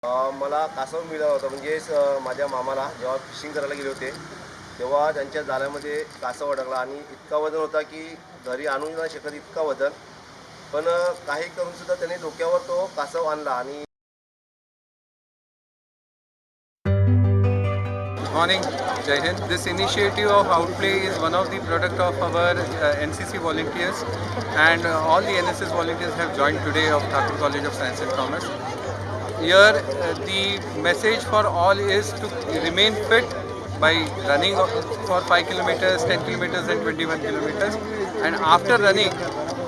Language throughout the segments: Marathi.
मला कासव मिळाला होता म्हणजे माझ्या मामाला जेव्हा फिशिंग करायला गेले होते तेव्हा त्यांच्या जाळ्यामध्ये कासव अडकला आणि इतका वजन होता की घरी आणू नाही शकत इतका वजन. पण काही करून सुद्धा त्यांनी डोक्यावर तो कासव आणला आणि Morning, Jai Hind. This initiative of Outplay is one of the product of our NCC volunteers, and all the NSS volunteers have joined today of Thakur College of Science and Commerce. Here, the message for all is to remain fit by running for 5 kilometers, 10 kilometers, and 21 kilometers, and after running,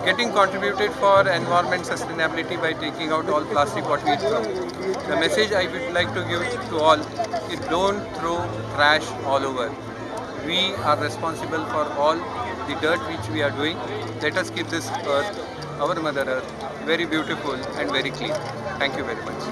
getting contributed for environment sustainability by taking out all plastic what we throw. The message I would like to give to all is don't throw trash all over. We are responsible for all the dirt which we are doing. Let us keep this earth, our mother earth, very beautiful and very clean. Thank you very much.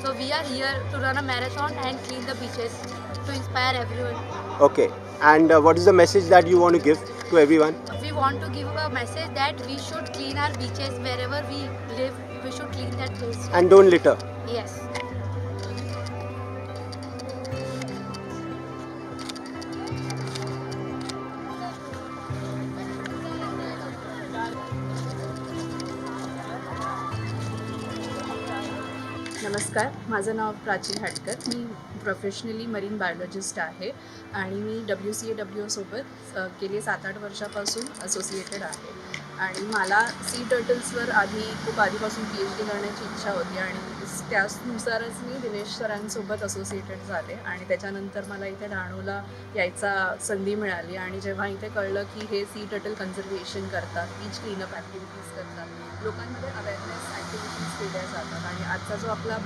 So we are here to run a marathon and clean the beaches to inspire everyone. Okay. And what is the message that you want to give to everyone? We want to give a message that we should clean our beaches wherever we live. We should clean that place. And don't litter. Yes. नमस्कार, माझं नाव प्राची हाटकर. मी प्रोफेशनली मरीन बायोलॉजिस्ट आहे आणि मी WCAW सोबत गेली 7-8 वर्षापासून असोसिएटेड आहे. आणि मला सी टर्टल्सवर खूप आधीपासून PhD करण्याची इच्छा होती आणि त्यानुसारच मी दिनेश सरांसोबत असोसिएटेड झाले आणि त्याच्यानंतर मला इथे डहाणूला यायचा संधी मिळाली. आणि जेव्हा इथे कळलं की हे सी टर्टल कन्झर्वेशन करतात, बीच क्लीनअप ॲक्टिव्हिटीज करतात, लोकांमध्ये अवेअरनेस ॲक्टिव्हिटीज केल्या जातात. आणि आजचा जो आपला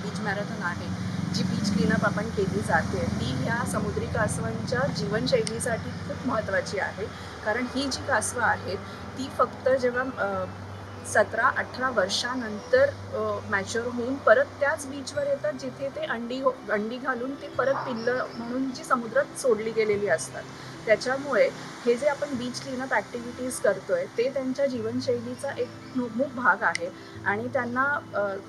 बीच मॅरेथॉन आहे, जी बीच क्लीनअप आपण केली जाते ती ह्या समुद्री कासवांच्या जीवनशैलीसाठी खूप महत्त्वाची आहे. कारण ही जी कासवं आहेत ती फक्त जेव्हा 17-18 वर्षानंतर मॅच्युअर होऊन परत त्याच बीचवर येतात जिथे ते अंडी घालून ते परत पिल्लं म्हणून जी समुद्रात सोडली गेलेली असतात. त्याच्यामुळे हे जे आपण बीच क्लीनअप ॲक्टिव्हिटीज करतो आहे ते त्यांच्या जीवनशैलीचा एक प्रमुख भाग आहे. आणि त्यांना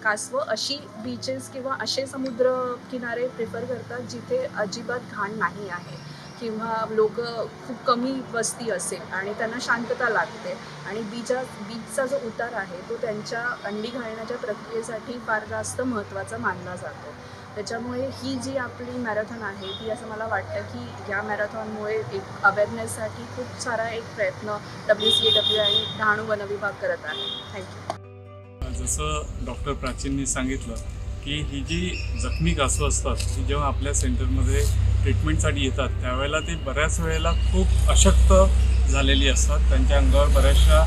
कासवं अशी बीचेस किंवा असे समुद्र किनारे प्रिफर करतात जिथे अजिबात घाण नाही आहे किंवा लोक खूप कमी वस्ती असेल आणि त्यांना शांतता लागते. आणि बीचचा जो उतार आहे तो त्यांच्या अंडी घालण्याच्या प्रक्रियेसाठी फार जास्त महत्त्वाचा मानला जातो. त्याच्यामुळे ही जी आपली मॅरेथॉन आहे ती असं मला वाटतं की या मॅरेथॉनमुळे एक अवेअरनेससाठी खूप सारा एक प्रयत्न WCAW आणि डहाणू वनविभाग करत आहे. थँक्यू. जसं डॉक्टर प्राचींनी सांगितलं की ही जी जखमी कासवं असतात ती जेव्हा आपल्या सेंटरमध्ये ट्रीटमेंटसाठी येतात त्यावेळेला ते बऱ्याच वेळेला खूप अशक्त झालेली असतात. त्यांच्या अंगावर बऱ्याचशा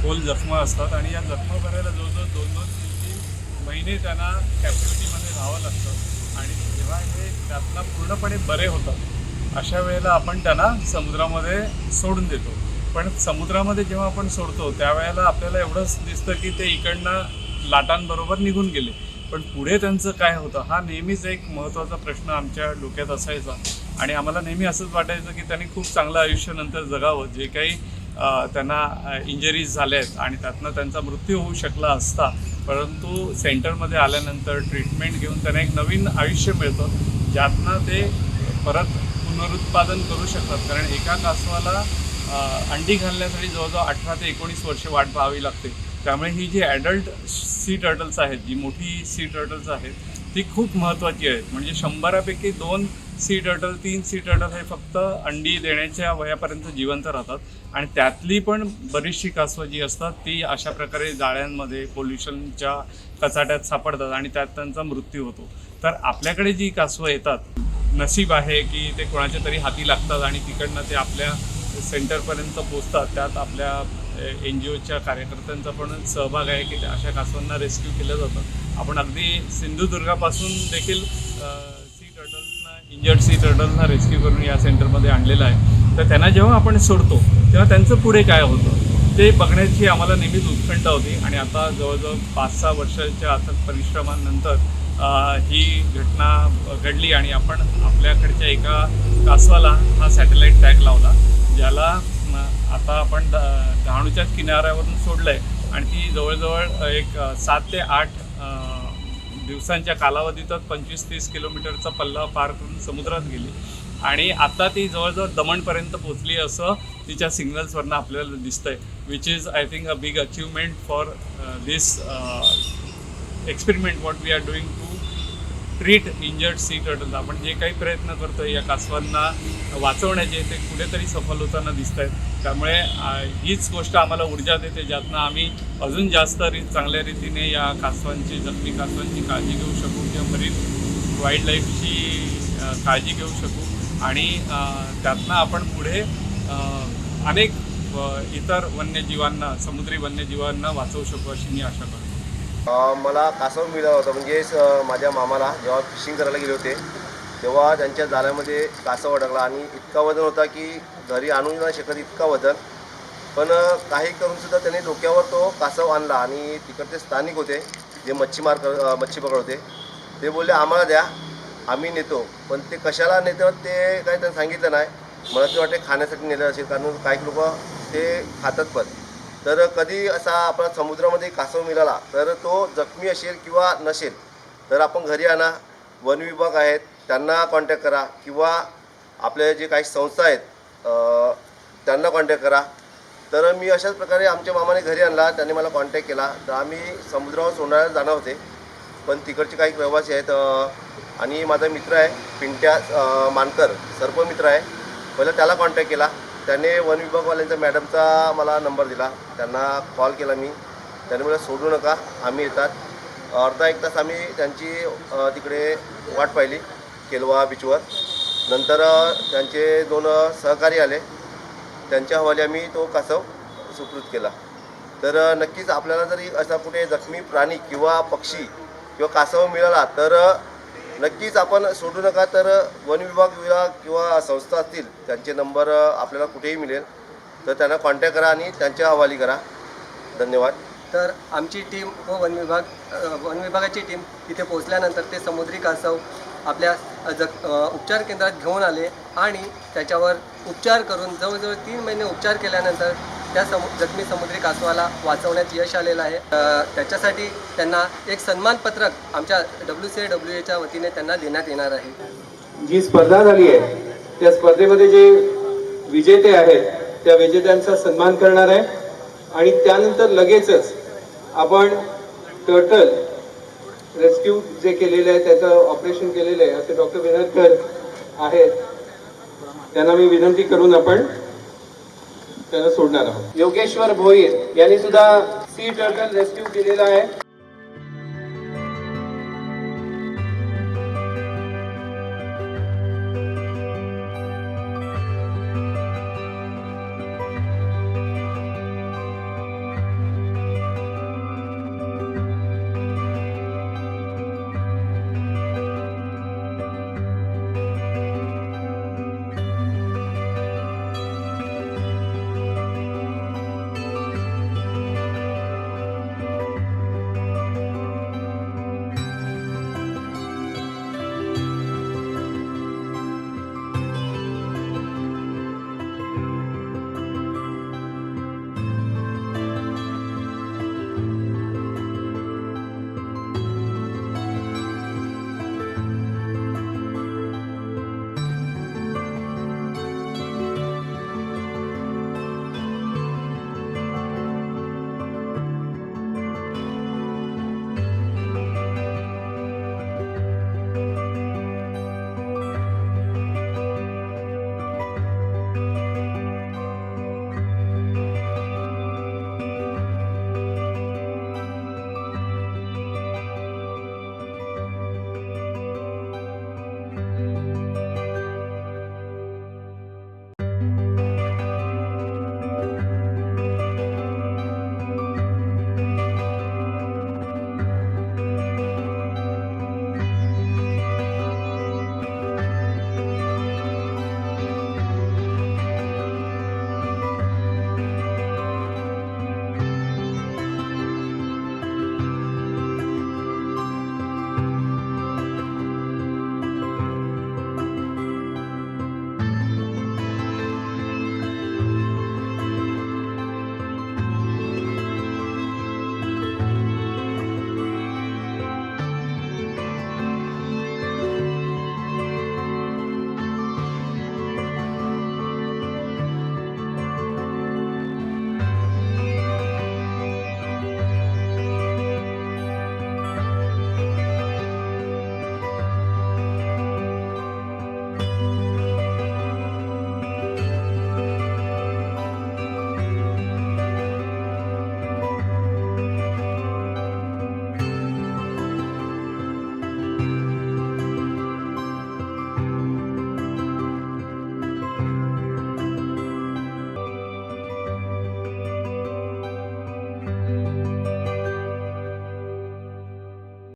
खोल जखमा असतात आणि या जखमा भरायला जवळजवळ 2-3 महिने त्यांना कॅपॅसिटीमध्ये राहावं लागतं. आणि जेव्हा हे त्यातनं पूर्णपणे बरे होतात अशा वेळेला आपण त्यांना समुद्रामध्ये सोडून देतो. पण समुद्रामध्ये जेव्हा आपण सोडतो त्यावेळेला आपल्याला एवढंच दिसतं की ते इकडनं लाटांबरोबर निघून गेले. पण पुढे त्यांचं काय होतं हा नेहमीच एक महत्त्वाचा प्रश्न आमच्या डोक्यात असायचा. आणि आम्हाला नेहमी असंच वाटायचं की त्यांनी खूप चांगलं आयुष्य नंतर जगावं. जे काही त्यांना इंजरीज झाल्या आहेत आणि त्यातनं त्यांचा मृत्यू होऊ शकला असता, परंतु सेंटरमध्ये आल्यानंतर ट्रीटमेंट घेऊन त्यांना एक नवीन आयुष्य मिळतं ज्यातनं ते परत पुनरुत्पादन करू शकतात. कारण एका कासवाला अंडी घालण्यासाठी जवळजवळ 18 ते 19 वर्षे वाट पाहावी लागते. त्यामुळे ही जी ॲडल्ट सी टर्टल्स आहेत, जी मोठी सी टर्टल्स आहेत ती खूप महत्त्वाची आहेत. म्हणजे 100पैकी 2 सी टर्टल 3 सी टर्टल हे फक्त अंडी देण्याच्या वयापर्यंत जिवंत राहतात. आणि त्यातली पण बरीचशी कासवं जी असतात ती अशा प्रकारे जाळ्यांमध्ये पोल्युशनच्या कचाट्यात सापडतात आणि त्यात त्यांचा मृत्यू होतो. तर आपल्याकडे जी कासवं येतात नशीब आहे की ते कोणाच्या तरी हाती लागतात आणि तिकडनं ते आपल्या सेंटरपर्यंत पोचतात. त्यात आपल्या NGOच्या कार्यकर्त्यांचा पण सहभाग आहे की अशा कासवांना रेस्क्यू केलं जातं. आपण अगदी सिंधुदुर्गापासून देखील सी टर्टल्सना इंजर्ड सी टर्टल्सना रेस्क्यू करून या सेंटरमध्ये आणलेलं आहे. तर त्यांना जेव्हा आपण सोडतो तेव्हा त्यांचं पुढे काय होतं ते बघण्याची आम्हाला नेहमीच उत्कंठा होती. आणि आता जवळजवळ 5-6 वर्षाच्या अथक परिश्रमांनंतर ही घटना घडली आणि आपण आपल्याकडच्या एका कासवाला हा सॅटेलाईट टॅग लावला ज्याला आता आपण डहाणूच्याच किनाऱ्यावरून सोडलं आहे आणि ती जवळजवळ एक 7 ते 8 दिवसांच्या कालावधीतच 25-30 किलोमीटरचा पल्ला पार करून समुद्रात गेली आणि आता ती जवळजवळ दमणपर्यंत पोचली असं तिच्या सिग्नल्सवरनं आपल्याला दिसतंय, which is I think a big achievement for this experiment what we are doing to treat injured sea turtles. आपण जे काही प्रयत्न करतो या कासवांना वाचवण्याचे ते कुठेतरी सफल होताना दिसत आहेत. त्यामुळे हीच गोष्ट आम्हाला ऊर्जा देते, ज्यातनं आम्ही अजून जास्त चांगल्या रीतीने या कासवांची, जखमी कासवांची काळजी घेऊ शकू किंवा मरीन वाईल्ड लाईफची काळजी घेऊ शकू आणि त्यातनं आपण पुढे अनेक इतर वन्यजीवांना, समुद्री वन्यजीवांना वाचवू शकू अशी मी आशा करतो. मला कासव मिळाला होता, म्हणजे माझ्या मामाला जेव्हा फिशिंग करायला गेले होते तेव्हा त्यांच्या जाळ्यामध्ये कासव अडकला आणि इतका वजन होता की घरी आणून नाही शकत इतका वजन. पण काही करूनसुद्धा त्यांनी डोक्यावर तो कासव आणला आणि तिकडचे स्थानिक होते जे मच्छी पकड होते, ते बोलले आम्हाला द्या, आम्ही नेतो. पण ते कशाला नेतात ते काही त्यांनी सांगितलं नाही. मला ते वाटते खाण्यासाठी नेलं असेल, कारण काही लोक ते खातात पण. तर कधी असा आपला समुद्रामध्ये कासव मिळाला तर तो जखमी असेल किंवा नसेल तर आपण घरी आणा, वन विभाग आहेत त्यांना कॉन्टॅक्ट करा किंवा आपले जे काही संस्था आहेत त्यांना कॉन्टॅक्ट करा. तर मी अशाच प्रकारे आमच्या मामाने घरी आणला, त्यांनी मला कॉन्टॅक्ट केला. तर आम्ही समुद्रावर सोडायला जाणार होते, पण तिकडचे काही प्रवासी आहेत आणि माझा मित्र आहे पिंट्या मानकर, सर्पमित्र आहे. पहिलं त्याला कॉन्टॅक्ट केला, त्याने वन विभागवाल्यांचा मॅडमचा मला नंबर दिला, त्यांना कॉल केला मी. त्याने मला सोडू नका, आम्ही येतात. अर्धा एक तास आम्ही त्यांची तिकडे वाट पाहिली केलवा बीचवर. नंतर त्यांचे 2 सहकारी आले, त्यांच्या हवाली आम्ही तो कासव सुखरूत केला. तर नक्कीच आपल्याला जरी असा कुठे जखमी प्राणी किंवा पक्षी किंवा कासव मिळाला तर नक्कीच आपण सोडू नका. तर वन विभाग किंवा संस्था असतील त्यांचे नंबर आपल्याला कुठेही मिळेल, तर त्यांना कॉन्टॅक्ट करा आणि त्यांच्या हवाली करा. धन्यवाद. तर आमची टीम व वन विभागाची टीम तिथे पोहोचल्यानंतर ते समुद्री कासव आपल्या उपचार केंद्रात घेऊन आले आणि त्याच्यावर उपचार करून जवळजवळ 3 महिने उपचार केल्यानंतर त्या जखमी समुद्री कासवाला वाचवण्यात यश आलेलं आहे. त्याच्यासाठी त्यांना एक सन्मानपत्रक आमच्या WCAWAच्या वतीने त्यांना देण्यात येणार आहे. जी स्पर्धा झाली आहे त्या स्पर्धेमध्ये जे विजेते आहेत त्या विजेत्यांचा सन्मान करणार आहे आणि त्यानंतर लगेचच आपण टर्टल रेस्क्यू जे केलेलं आहे त्याचं ऑपरेशन केलेलं आहे असे डॉक्टर विनरकर आहेत, त्यांना मी विनंती करून आपण त्यांना सोडणार आहोत. योगेश्वर भोईर यांनी सुद्धा सी टर्टल रेस्क्यू केलेला आहे.